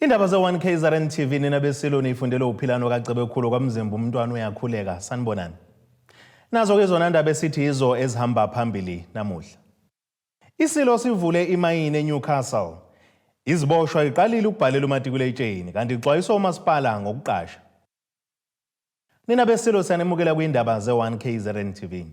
Indaba ze-1KZNTV nabesilo nifundele uphilano kacebe khulu kwamzimba umntwana uyakhuleka sanibonani. Nazo ke zona indaba esithi izo ezihamba phambili namuhla. Isilo Sivule Imayini e-Newcastle. IZIBOSHWA iqalile ukubhalela umatikuletsheni kanti ixwayiso umasipala ngokuqasha. Nina besilo siyanemukela kwindaba ze-1KZNTV.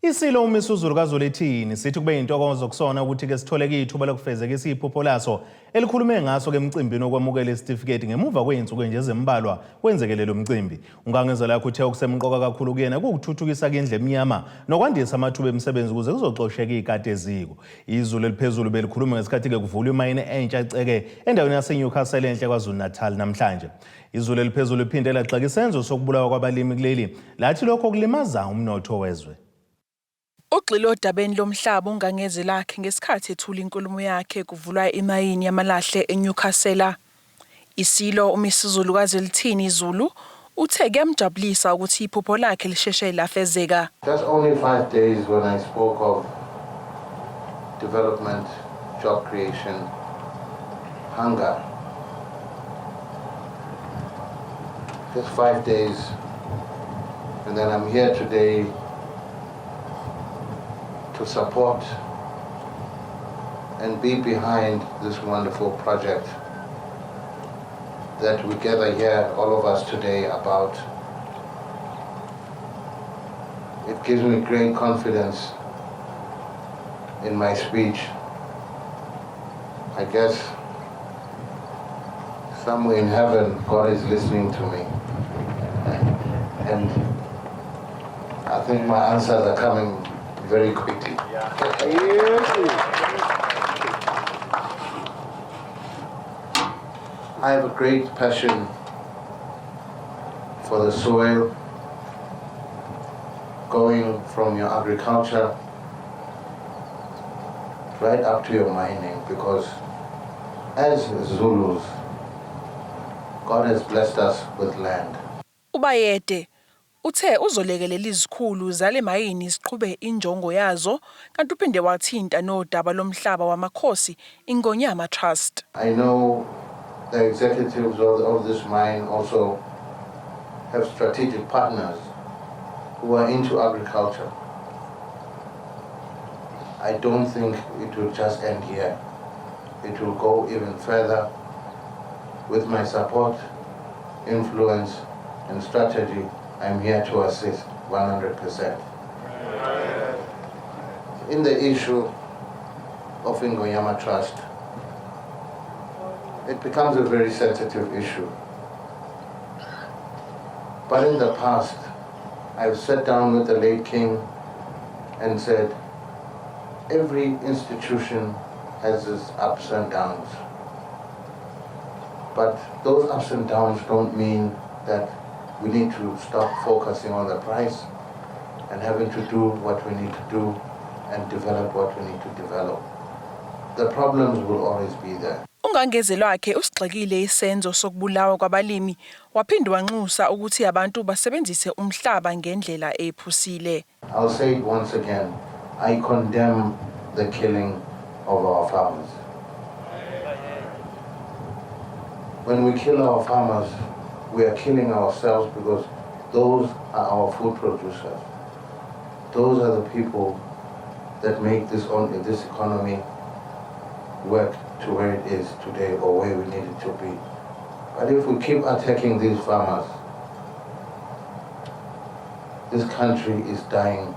Isilo uMisuzulu kaZulu ethini sithi kube intokozo kusona ukuthi ke sitholeke ithuba lokufezekisa iphupho laso elikhulume ngaso ke emcimbini okwamukela isitifiketi ngemuva kweinsuku nje ezimbalwa kwenzekele lo mcimbi. Ungangezela yakho uthe okusemqoka kakhulu kuyena ukuthuthukisa indle emnyama nokwandisa amathuba emisebenzi ukuze kuzoxosheka ikade eziko. Izulu eliphezulu belikhuluma ngesikhathi ke kuvulwa imayini entsha eceke endaweni yase-Newcastle enhle KwaZulu-Natal namhlanje. Izulu eliphezulu liphinde laxaka isenzo sokubulawa kwabalimi kuleli lathi lokho kulimaza umnotho wezwe. Ugxilo odabeni lomhlaba ungangeze lakhe ngesikhathi ethula inkulumo yakhe kuvulwa imayini yamalahle eNewcastle. Isilo uMisuzulu kaZulu Zulu uthe kuyamjabulisa ukuthi iphupho lakhe lisheshe lafezeka. Just only 5 days when I spoke of development, job creation, hunger. Just 5 days, and then I'm here today to support and be behind this wonderful project that we gather here, all of us today, about. It gives me great confidence in my speech. I guess somewhere in heaven, God is listening to me. And I think my answers are coming very quickly. I have a great passion for the soil, going from your agriculture right up to your mining, because as Zulus, God has blessed us with land. Ubayede uthe uzolekelela izikhulu zale mayini ziqhube injongo yazo kanti uphinde wathinta nodaba lomhlaba wamakhosi iNgonyama Trust. I know the executives of this mine also have strategic partners who are into agriculture. I don't think it will just end here. It will go even further. With my support, influence, and strategy, I'm here to assist 100%. In the issue of Ngonyama Trust, it becomes a very sensitive issue. But in the past, I've sat down with the late king and said, every institution has its ups and downs. But those ups and downs don't mean that we need to stop focusing on the price and having to do what we need to do and develop what we need to develop. The problems will always be there. Ungangeze lwakhe usigxekile isenzo sokubulawa kwabalimi waphinde wanxusa ukuthi abantu basebenzise umhlaba ngendlela ephusile. I'll say it once again. I condemn the killing of our farmers. When we kill our farmers, we are killing ourselves, because those are our food producers. Those are the people that make this economy work to where it is today or where we need it to be. But if we keep attacking these farmers, this country is dying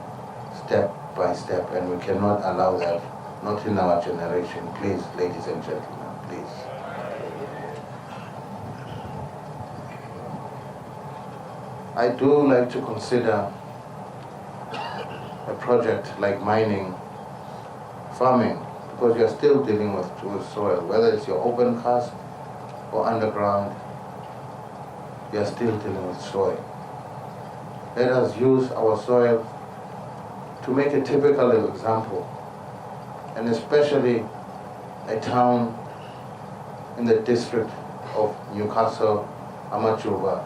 step by step, and we cannot allow that, not in our generation. Please, ladies and gentlemen, please. I do like to consider a project like mining, farming, because you're still dealing with soil, whether it's your open cast or underground, you're still dealing with soil. Let us use our soil to make a typical example, and especially a town in the district of Newcastle, Amajuba,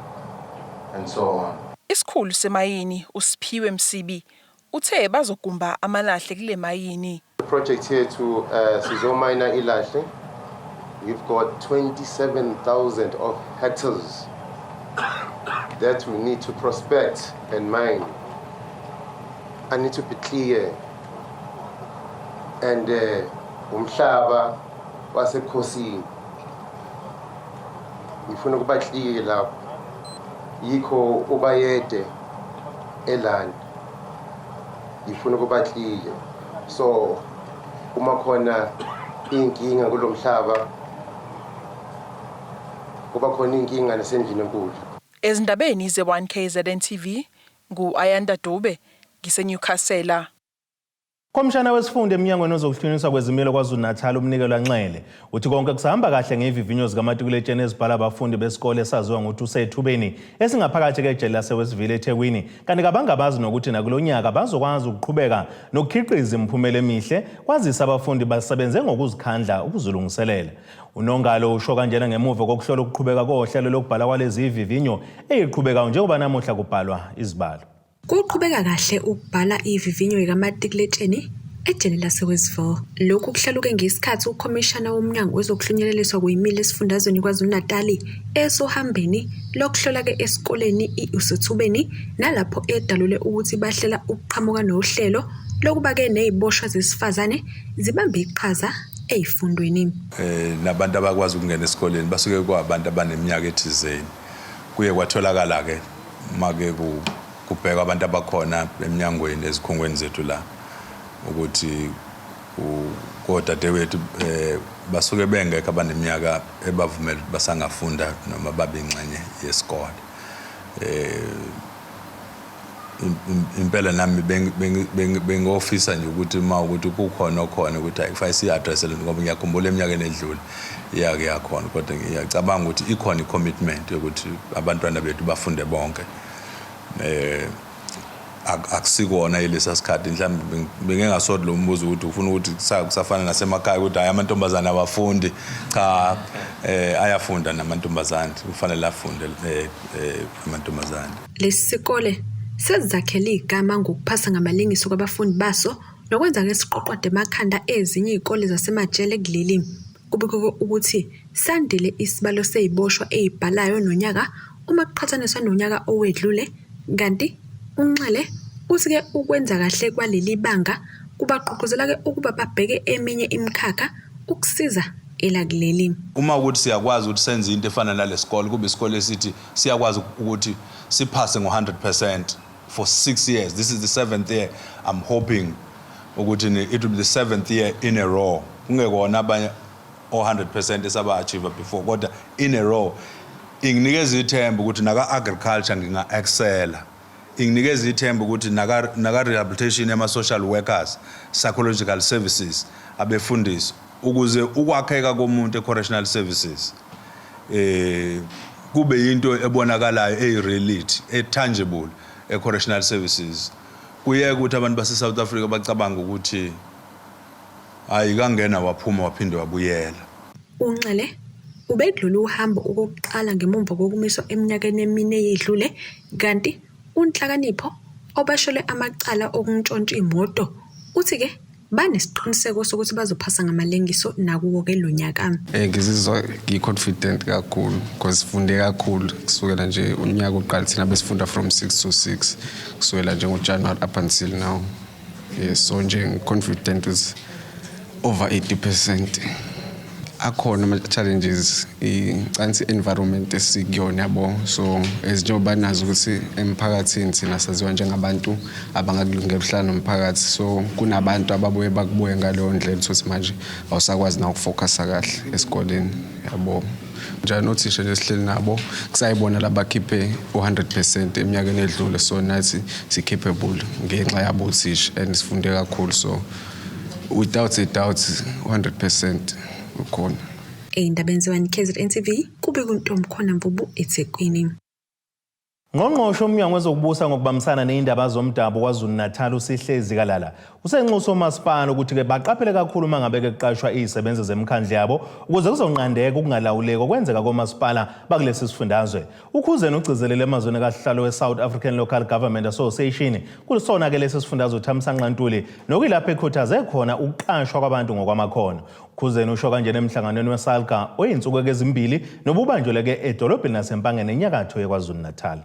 and so on. Isikhulu semayini uSiphiwe Msibi uthe bazogumba amalahle kule mayini. The project here to sizomina ilahle We've got 27,000 of hectares that we need to prospect and mine. I need to be clear. And umhlaba wasekhosini ngifuna ukuba clear lapho yikho ubayede eland ngifuna ukuba clear. So uma khona inkinga kulomhlaba kuba khona inkinga nasendlini enkulu. Ezindabeni ze1KZNTV ngu-Ayanda Dube ngise-Newcastle. Komishana wesifunda eminyangweni wezokuhlunyiswa kwezimilo KwaZulu-Natal umnikelo Nxele uthi konke kusahamba kahle ngezivivinyo zikamatikuletsheni ezibhala abafundi besikole esaziwa ngokuthi usethubeni esingaphakathi kejele laseWestville eThekwini kanti kabangabazi nokuthi nakulonyaka bazokwazi ukuqhubeka nokukhiqiza imiphumela emihle kwazisa abafundi basebenze ngokuzikhandla ukuzilungiselela. Unongalo usho kanjena ngemuva kokuhlola ukuqhubeka kohlelo lokubhala kwalezi izivivinyo eyiqhubekayo njengoba namuhla kubhalwa Zibhala. Kuqhubeka kahle ukubhala ivivinyo yikamatikuletsheni ejele laseWestville. Lokhu kuhlaluke ngesikhathi ukhomishana womnyango wezokuhlunyeleliswa kuyimilo esifundazweni KwaZulu-Natal esohambeni lokuhlola ke esikoleni usethubeni nalapho edalule ukuthi bahlela ukuqhamuka nohlelo lokuba ke neziboshwa zesifazane zibambe iqhaza ezifundweni. Nabantu abakwazi ukungena esikoleni basuke kwabantu abaneminyaka ethizeni. Kuye kwatholakala ke make kubheka abantu abakhona eminyangweni ezikhungweni zethu la ukuthi kodadewethu basuke bengekho abaneminyaka ebavumela basangafunda noma babengxenye yesikole. Impela nami bengofisa nje ukuthi ukuthi kukhona ukuthi ayifai si address ngoba ngiyakhumbula eminyakeni edlule iyake yakhona kodwa ngiyacabanga ukuthi ikhona i-commitment yokuthi abantwana bethu bafunde bonke. Akusikona yelesa sikhathi mhlawumbe bengengasodla lo mbuzo ukuthi ufuna ukuthi kusafana nasemakhaya ukuthi hayi amantombazane abafundi cha ayafunda namantombazane kufanele afunde amantombazane. Lesikole sezakhela igama ngokuphasa ngamalengiso kwabafundi baso nokwenza ngesiqoqwade emakhanda ezinye izikole zasemajele kuleli kubikho ukuthi sandile isibalo seziboshwa ezibhalayo nonyaka uma kuqhathaniswa nonyaka owedlule. Kanti uNxele usike ukwenza kahle kwaleli banga kubaqoqozela ke ukuba babheke eminye imikhakha ukusiza elakuleli. Uma ukuthi siyakwazi ukuthi senze into efana nalesikole kube isikole esithi siyakwazi ukuthi siphase ngo100% for 6 years. This is the 7th year. I'm hoping ukuthi it will be the 7th year in a row. Kungekona abanye 100% esaba achieve before kodwa in a row. Inginikeza ithemba ukuthi naka agriculture nginga excella. Inginikeza ithemba ukuthi naka rehabilitation yama social workers, psychological services abefundisi ukuze ukwakheka komuntu e-correctional services kube into ebonakalayo e-reality e-tangible e-correctional services. Kuye ukuthi abantu base South Africa bacabanga ukuthi ayikangena waphuma waphinde wabuyela. uNxele ubedlula uhambo okokuqala ngemuva kokumiswa eminyakeni emine eyedlule kanti unhlakanipho obashole amacala okuntshontsha imoto uthi ke banesiqiniseko sokuthi bazophasa ngamalengiso nakuwo ke lonyaka. Ngizizwa ngiconfident kakhulu because sifunde kakhulu kusukela nje unyaka oqala thina besifunda from 6 to 6 kusukela nje ngoJanuary up until now. Yes, so nje confident is over 80%. Akhona ama challenges icansi environment esikuyona yabo so ezinjoba nazo ukuthi emphakathini sina saziwa njengabantu abangakulungela ukuhlala nomphakathi so kunabantu ababuye bakubuye ngaleyo ndlela ukuthi manje awusakwazi na ukufocusa kahle esikoleni yabo njalo nothisha lesihleli nabo kusayibona labakhiphe 100% eminyakeni edlule so nathi si capable ngenxa yabo uthisha and sifunde kakhulu so without a doubt 100% ukhona. Eyindabeni ze1KZNTV kube kuntomkhona Mvubu eThekwini. Ngqongqoshe uMnyango wezokubusa ngokubambisana neindaba zomdabu KwaZulu-Natal uSihlezi Kalala usenxusa umasipala ukuthi ke baqaphele kakhulu mangabe ke kuqashwa izisebenzi zemkhandla yabo ukuze kuzonqandeka ukungalawuleki okwenzeka komasipala bakulesi sifundazwe. Ukhuzeni ugcizelele emazweni kahlalo weSouth African Local Government Association kulisona ke lesi sifundazwe uThamsanqa Ntuli nokuyilapho ekhuthaze khona ukuqashwa kwabantu ngokwamakhono. Ukhuzeni usho kanje emhlanganweni weSalga oyinsuku ezimbili nobubanjwe edolobheni lasempangeni enyakatho yeKwaZulu-Natal.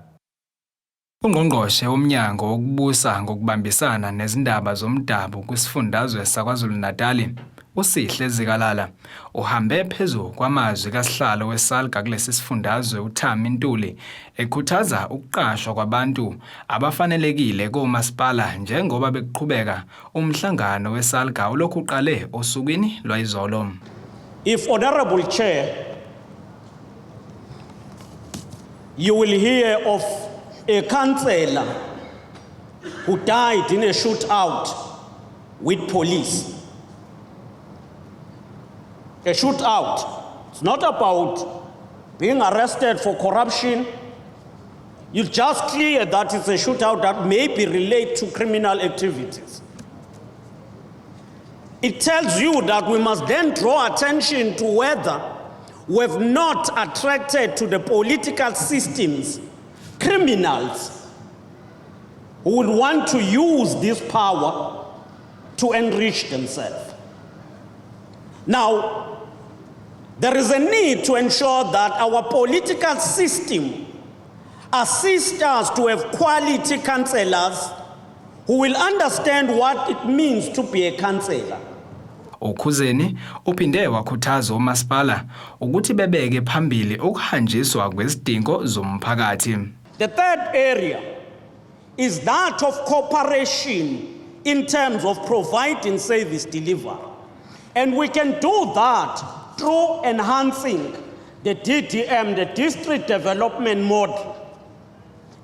Ungqongqoshe womnyango wokubusa ngokubambisana nezindaba zomdabu kwisifundazwe saKwaZulu-Natal uSihlezi Kalala uhambe phezulu kwamazwi kaSihlalo weSalga kulesi sifundazwe uThami Ntuli ekhuthaza ukuqashwa kwabantu abafanelekile komasipala njengoba bekuqhubeka umhlangano weSalga olokhu uqale osukwini lwayizolo. If Honorable Chair, you will hear of a councillor who died in a shootout with police. A shootout. It's not about being arrested for corruption. You just clear that it's a shootout that may be related to criminal activities. It tells you that we must then draw attention to whether we have not attracted to the political systems criminals who would want to use this power to enrich themselves. Now, there is a need to ensure that our political system assists us to have quality councillors who will understand what it means to be a councillor. Ukhuzeni uphinde wakhuthaza umasipala ukuthi bebeke phambili ukuhanjiswa kwezidingo zomphakathi. The third area is that of cooperation in terms of providing service delivery. And we can do that through enhancing the DDM, the district development model.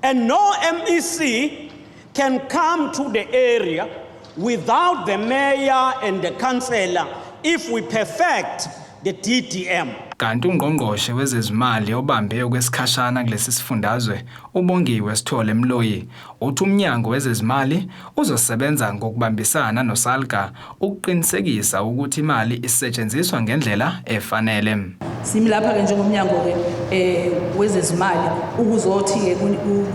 And no MEC can come to the area without the mayor and the councillor if we perfect the DDM. Kanti ungqongqoshe wezezimali obambe kwesikhashana kulesi sifundazwe uBongiwe Sithole Mloyi uthi umnyango wezezimali uzosebenza ngokubambisana noSalga ukuqinisekisa ukuthi imali isetshenziswa ngendlela efanele. Simi lapha ke njengomnyango ke wezezimali ukuzothi ke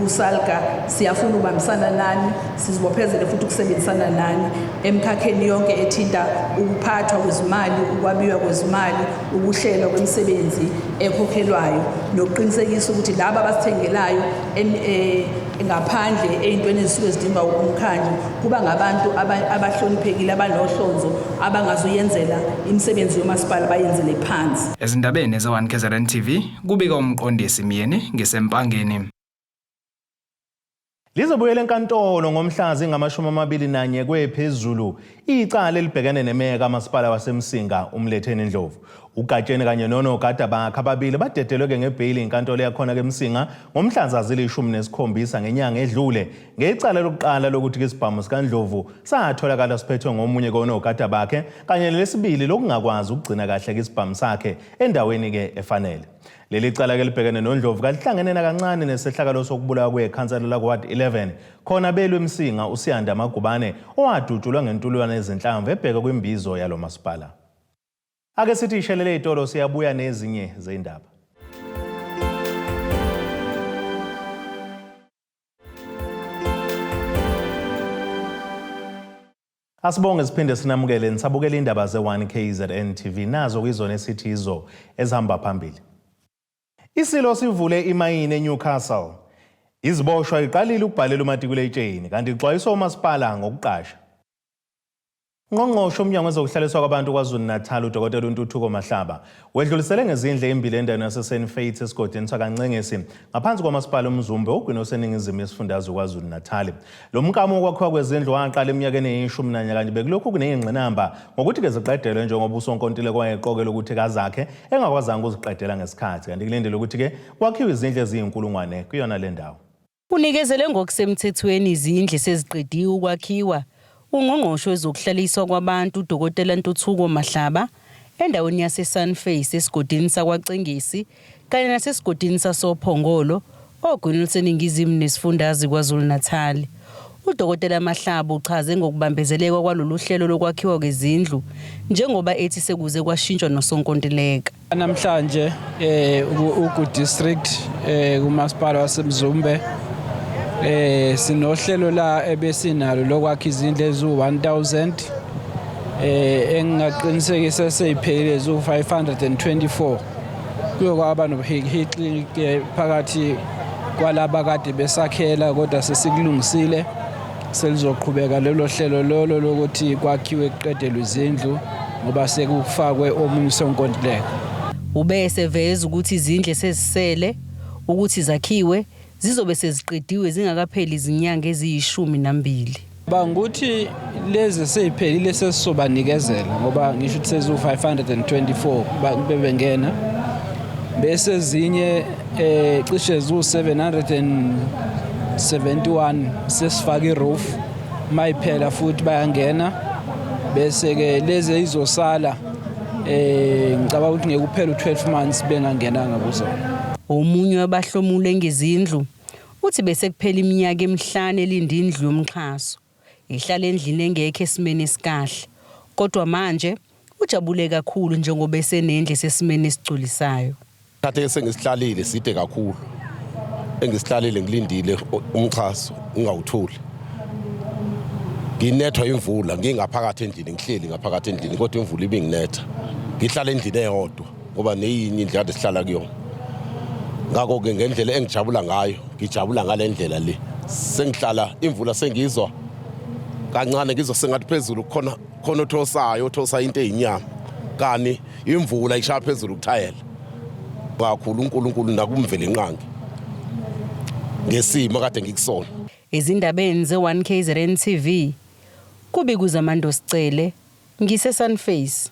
kuSalga siyafuna ukubambisana nani sizibophezele futhi ukusebenzisana nani emkhakheni yonke ethinta ukuphathwa kwezimali ukwabiwa kwezimali ukuhlela kwemisebenzi ekhokhelwayo nokuqinisekisa ukuthi laba abasithengelayo ngaphandle ezintweni ezisuke zidingwa umkhandlu kuba ngabantu abahloniphekile abanohlonzo abangazuyenzela imisebenzi yomasipala bayenzele phansi. Ezindabeni ze1KZNTV kubika umqondisi Miyeni ngesempangeni. Lizobuyela enkantolo ngomhla zingama-21 kwephezulu icala elibhekene nemeka amasipala wasemsinga umletheni Ndlovu. Ugatsheni kanye nonogada bakhe ababili badedelwe ngebheyili inkantolo yakhona keMsinga ngomhla zili-17 ngenyanga edlule ngecala lokuqala lokuthi isibhamu sikaNdlovu satholakala siphethwe ngomunye konogada bakhe kanye nelesibili lokungakwazi ukugcina kahle isibhamu sakhe endaweni efanele. Leli cala ke libhekene noNdlovu kalihlangene kancane nesehlakalo sokubulawa kwekhansela lakward 11 khona belwe eMsinga uSiyanda Magubane owadutshulwa ngentulwana ezinhlamvu ebheka kwimbizo yalo masipala. Ake sithi ishelele itolo siyabuya nezinye zeindaba. Asibonge siphinde sinamukele nisabukele indaba ze1KZNTV nazo kuyizona esithi izo ezihamba phambili. Isilo Sivule Imayini eNewcastle. Iziboshwa iqalile ukubhalela umatikuletsheni kanti ixwayiso umasipala ngokuqasha. Ngqongqoshe uMnyango wezokuhlaliswa kwabantu KwaZulu-Natal uDkt Ntuthuko Mahlaba wedlulisele ngezindle embili endaweni yaseSt Faiths esigodini sakaNcengesi ngaphansi kwamasipala uMzumbe ogwini oseningizimu yesifundazwe KwaZulu-Natal. Lo mkamo okwakhiwa kwezindlu waqala eminyakeni eyishumi kanye bekulokhu kuneyingqinamba ngokuthi ke ziqedelwe njengoba usonkontileka wayeqokela ukuthi kazakhe engakwazanga ukuziqedela ngesikhathi kanti kulendele ukuthi ke kwakhiwe izindlu eziyinkulungwane kuyona le ndawo. Unikezele ngokusemthethweni izindlu seziqediwe ukwakhiwa. Ungqongqoshe wezokuhlaliswa kwabantu uDkt Ntuthuko Mahlaba endaweni yaseSt Faiths esigodini sakwaNcengesi kanye nasesigodini sasoPhongolo ogwini luseningizimu nesifundazwe KwaZulu-Natal. Udokotela Mahlaba uchaze ngokubambezeleka kwalolu hlelo lokwakhiwa kwezindlu njengoba ethi sekuze kwashintshwa nosonkontileka. Namhlanje ugu district kumasipala waseMzumbe sinohlelo la ebesinalo lokwakha izindlu ezu-1000 engaqinisekisa seyiphelele ezu-524 kuyokwaba nobuhikihiki phakathi kwalaba kade besakhela kodwa sesikulungisile selizoqhubeka lelo hlelo lolo lokuthi kwakhiwe kuqedelwe izindlu ngoba sekufakwe omunye usonkontileka. Ubese veza ukuthi izindlu sezisele ukuthi zakhiwe zizobe seziqediwe zingakapheli izinyanga eziyi12. Banguthi lezi seyiphelile sesisobanikezela ngoba ngisho ukuthi sezu-524 bebengena bese ezinye cishe zu-771 sesifaka iroof mayiphela futhi bayangena bese ke lezi izosala ngicabanga ukuthi ngeke kuphela u12 months bengangenanga kuzona. Omunye wabahlomule ngezindlu uthi bese kuphela iminyaka emihlanu elinda indlu yomxhaso ihlala endlini engekho esimeni esikahle kodwa manje ujabule kakhulu njengoba esenendle sesimeni esicolisayo. Kade esengisihlalile side kakhulu engisihlalile ngilindile umxhaso ngingawuthuli nginethwa imvula ngingaphakathi endlini ngihleli ngaphakathi endlini kodwa imvula ibinginetha ngihlala endlini eyodwa ngoba neyinye indlu kade sihlala kuyona. Ngakho ke ngendlela engijabula ngayo ngijabula ngalendlela le sengihlala imvula sengizwa kancane ngizwa sengathi phezulu khona othosayo into eyinyama kani imvula ishaya phezulu ukuthayela kakhulu uNkulunkulu nakumvela inqangi ngesimo kade ngikusona. Ezindabeni ze1KZNTV kubikuza Mando Sicele ngise-Sunface.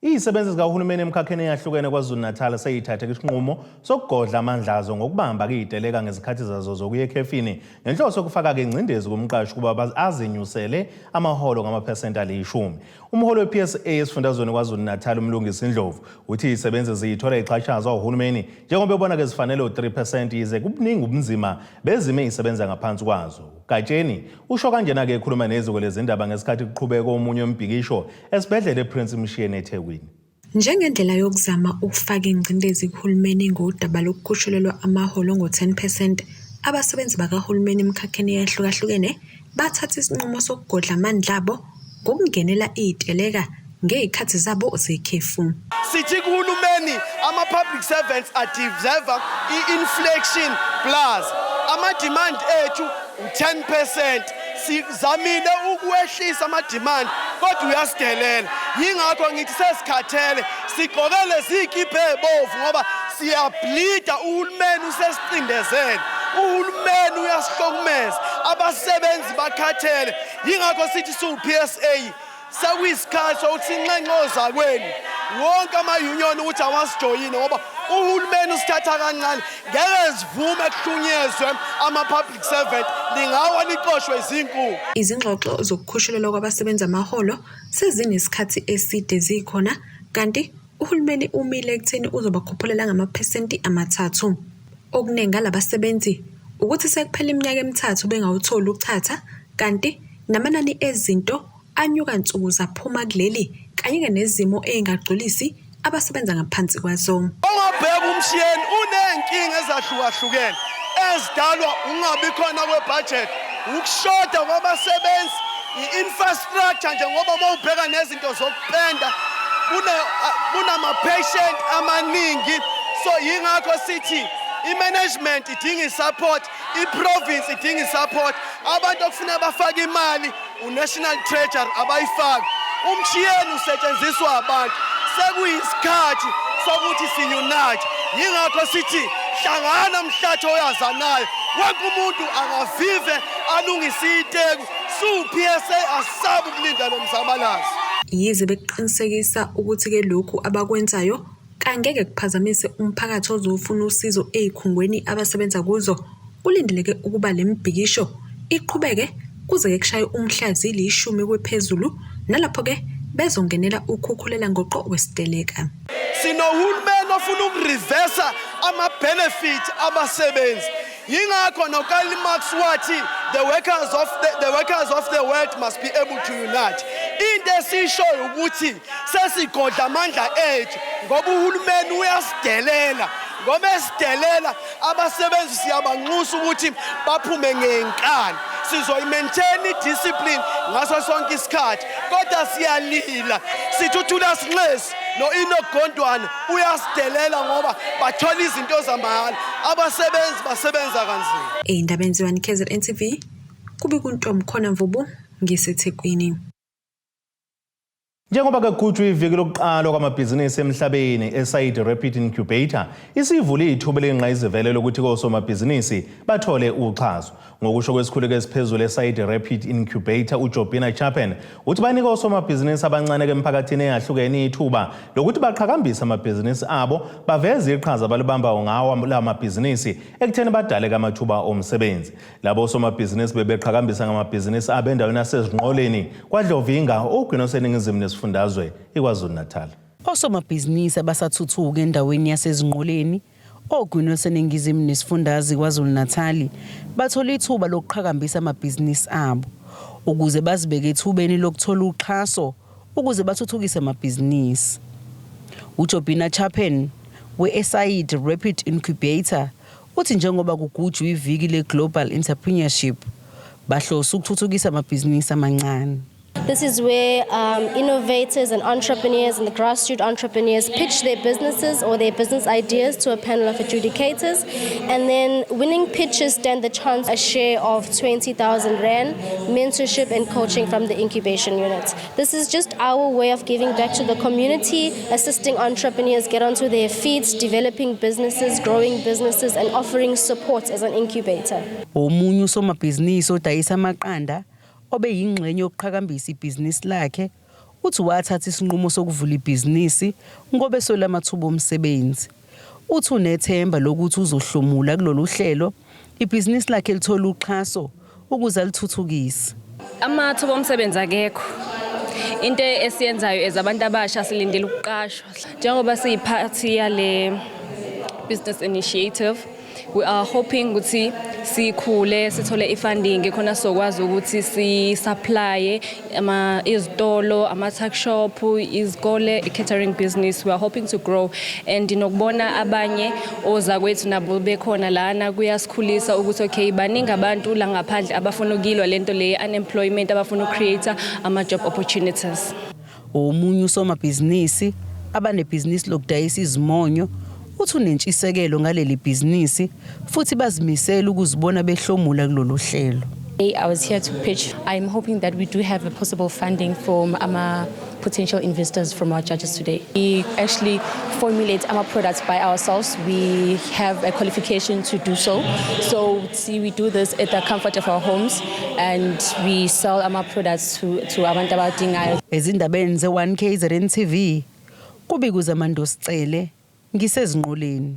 Izisebenzi zikahulumeni emkhakheni eyahlukene KwaZulu-Natal seyithathe isinqumo sokugodla amandlazo ngokubamba iy'teleka ngezikhathi zazo zokuya ekhefini ngenhloso yokufaka-ke ingcindezi kumqashi kuba azinyusele amaholo ngamaphesenti ali-10. Umholi we-PSA esifundazweni KwaZulu-Natal uMlungisi Ndlovu uthi izisebenzi ziyithola ixhashazwa uhulumeni njengoba bebona-ke zifanele u3% yize kubuningi ubunzima bezime isebenza ngaphansi kwazo. Gatsheni usho kanjena-ke ekhuluma neziko lezindaba ngesikhathi kuqhubeka omunye umbhikisho esibhedlela ePrince Mshiyane eThekwini. Njengendlela yokuzama ukufaka ingcindezi kuhulumeni ngodaba lokukhushulelwa amaholo ngo-10%, abasebenzi bakahulumeni emkhakheni eyahlukahlukene bathatha isinqumo sokugodla amandla abo ngokungenela iy'teleka ngey'khathi zabo zekhefu. Sithi kuhulumeni ama-public servants adeserve i-inflation plus ama-demand ethu u10%. Sizamile ukwehlisa ama-demand kodwa uyasidelela. Yingakho ngithi sesikhathele sigqokele zikhiphe ebovu ngoba siyablida uhulumeni usesicindezele. Uhulumeni uyasihlukumeza abasebenzi bakhathele. Yingakho sithi siwu-PSA sekuyisikhathi sokuthi inqenqoza kwenu wonke ama-union ukuthi awasijoyine ngoba uhulumeni usithatha kancane ngeke sivume kuhlunyezwe ama-public servant lingawa liqoshwe izinkukhu. Izingxoxo zokukhushulelwa kwabasebenzi amaholo sezinesikhathi eside zikhona kanti uhulumeni umile ekutheni uzobakhuphulela ngamaphesenti 3. Okuningi labasebenzi ukuthi sekuphela iminyaka emithathu bengawutholi ukuthatha kanti namanani ezinto anyuka nsuku zaphuma kuleli kanye nezimo ezingagculisi abasebenza ngaphansi kwazo. Ongabheka umshiyeni unenkinga ezahlukahlukene ezidalwa ungabi khona kwebudget, ukushoda kwabasebenzi, i-infrastructure njengoba mawubheka nezinto zokupenda kunama-patient amaningi. So yingakho sithi i-management idinga i-support, i-province idinga i-support, abantu okufuneka bafake imali u-National Treasury abayifaki. Umshiyeni usetshenziswa abantu, sekuyisikhathi sokuthi si-unite. Yingakho sithi hlangana mhlatho oyazanayo, wonke umuntu angavive alungise iteku, su-PSA asabe ukulinda lo mzabalazo. Yize beqinisekisa ukuthi-ke lokhu abakwenzayo kangeke kuphazamise umphakathi ozofuna usizo ezikhungweni abasebenza kuzo, kulindeleke ukuba le mbhikisho iqhubeke kuze kushaye umhlazi li-10 kwephezulu nalapho-ke bezongenela ukukhukhulela ngoqo wesiteleka. Sinohulumeni ofuna ukureversa ama-benefit abasebenzi. Yingakho noKarl Marx wathi the workers of the world must be able to unite. Into esishoyo ukuthi sesigodla amandla ethu ngoba uhulumeni uyasidelela. Ngoba esidelela abasebenzi siyabanxusa ukuthi baphume ngenkani. Sizoyi-maintain i-discipline ngaso sonke isikhathi. Kodwa siyalila. Sithuthula Sinxesi no-Enoch Gondwana uyasidelela ngoba bathola izinto zamahhala. Abasebenzi basebenza kanzima. Ey'ndabeni ze-1KZNTV, kube kuntombi khona Mvubu, ngiseThekwini. Njengoba kugujwa iviki lokuqala kwamabhizinisi emhlabeni eSide Rapid Incubator, isivule ithuba lengqayizivele lokuthi kosomabhizinisi bathole uxhaso. Ngokusho kwesikhululo esiphezulu eSide Rapid Incubator uJobina Chapman, uthi banika osomabhizinisi abancane emphakathini eyahlukene ithuba lokuthi baqhakambise amabhizinisi abo, baveze iqhaza abalibamba ngawo la mabhizinisi ekutheni badaleke amathuba omsebenzi. Labo osomabhizinisi bebeqhakambisa ngamabhizinisi abo endaweni yasezinqoleni kwaDlovinga ogwino seningizimu nesifundazwe iKwaZulu-Natal. Osomabhizinisi abasathuthuka endaweni yasezinqoleni ogwino seningizimu nesifundazwe iKwaZulu-Natal bathola ithuba lokuqhakambisa amabhizinisi abo ukuze bazibeke ethubeni lokuthola uxhaso ukuze bathuthukise amabhizinisi. uJobina Chapman we-Side Rapid Incubator uthi njengoba kugujwa iviki le-Global Entrepreneurship bahlosa ukuthuthukisa amabhizinisi amancane. This is where innovators and entrepreneurs and the grassroots entrepreneurs pitch their businesses or their business ideas to a panel of adjudicators, and then winning pitches stand the chance a share of 20,000 Rand, mentorship and coaching from the incubation unit. This is just our way of giving back to the community, assisting entrepreneurs get onto their feet, developing businesses, growing businesses and offering support as an incubator. Omunye usomabhizinisi odayisa amaqanda obe yingxenye yokuqhakambisa ibhizinisi lakhe uthi wathatha isinqumo sokuvula ibhizinisi ngoba esola amathuba omsebenzi. Uthi unethemba lokuthi uzohlomula kulolu hlelo ibhizinisi lakhe lithola uxhaso ukuze lithuthukise. Amathuba omsebenzi akekho. Into esiyenzayo ezabantu abasha silindele ukuqashwa. Njengoba siyiphathi yale business initiative, we are hoping ukuthi sikhule sithole ifunding khona sokwazi ukuthi si supply izitolo, tuck shop, izikole, catering business. We are hoping to grow and nokubona abanye oza kwethu nabo bekhona lana kuyasikhulisa ukuthi okay baningi abantu la ngaphandle abafuna ukilwa lento le unemployment abafuna ukcreate ama job opportunities. Omunye usomabhizinisi abanebhizinisi lokudayisa izimonyo uthi unentshisekelo ngaleli bhizinisi futhi bazimisela ukuzibona behlomula kulolu hlelo. I was here to pitch. I'm hoping that we do have a possible funding from our potential investors from our judges today. We actually formulate our products by ourselves. We have a qualification to do so. So we do this at the comfort of our homes and we sell our products to abantu abadingayo. Ezindabeni ze-1KZNTV kubikuza Amando Sicele ngisezinqoleni.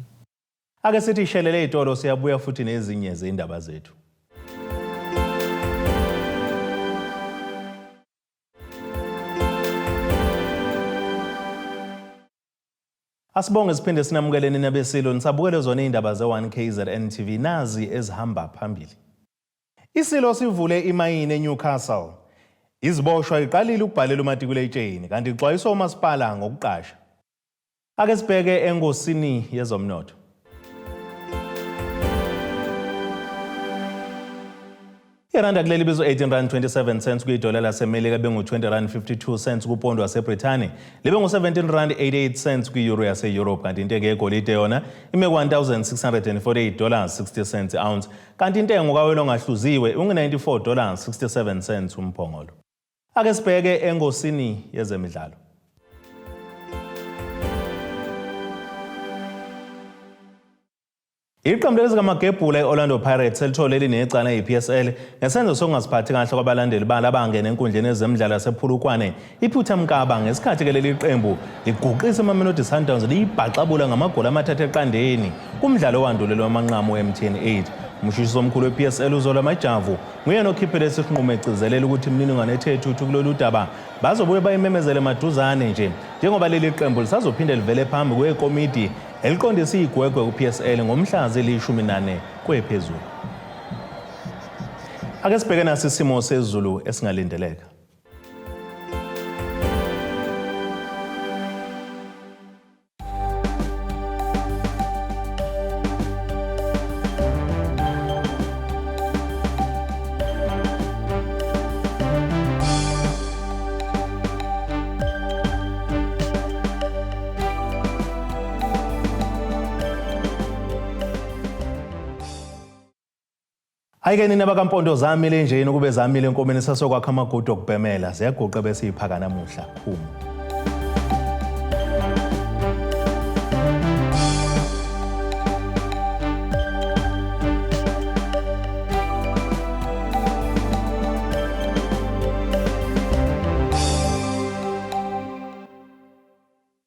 Ake sithi ishelele itolo siyabuya futhi nezinye zindaba zethu. Asibonge siphinde sinamukeleni nabesilo nisabukele zona indaba ze-1KZNTV nazi ezihamba phambili. Isilo sivule Imayini eNewcastle. Iziboshwa iqalile ukubhalela umatikuletsheni kanti ixwayiso umasipala ngokuqasha. Ake sibheke engosini yezomnotho. Iranda kuleli bizo 18.27 cents kuyidola laseMelika bengu 20.52 cents kupondo waseBrithani libe ngu 17.88 cents kueuro yase-Europe kanti intengo yegolide yona ime $1,648.60 cents ounce kanti intengo kawelo ngahluziwe ungu $94.67 cents umphongolo. Ake sibheke engosini yezemidlalo. Iqembu lezikamagebhula iOrlando Pirates selithole linecala ePSL ngesenzo sokungaziphathi kahle kwabalandeli balo abangena enkundleni ezemidlalo yasePhulukwane iPhuta Mkaba ngesikhathi ke leli qembu liguqisa iMamelodi Sundowns liyibhaxabula ngamagoli amathathu eqandeni kumdlalo wandulelo wamanqamu weMTN 8. Umshushiso omkhulu wePSL uZola Majavu nguyena okhiphele isiqhumo egcizelela ukuthi imininingwane ethethu kulolu daba bazobuye bayimemezele maduzane nje njengoba leli qembu lisazophinde livele phambi kwekomiti eliqondisa igwegwe ku-PSL ngomhla zili-14 kwephezulu. Ake sibheke nasi isimo sezulu esingalindeleka. Ayike nina bakampondo zamile nje ukube zamile enkomeni sasokwakha amagudu okubhemela ziyaguqa bese iphaka namuhla khuma.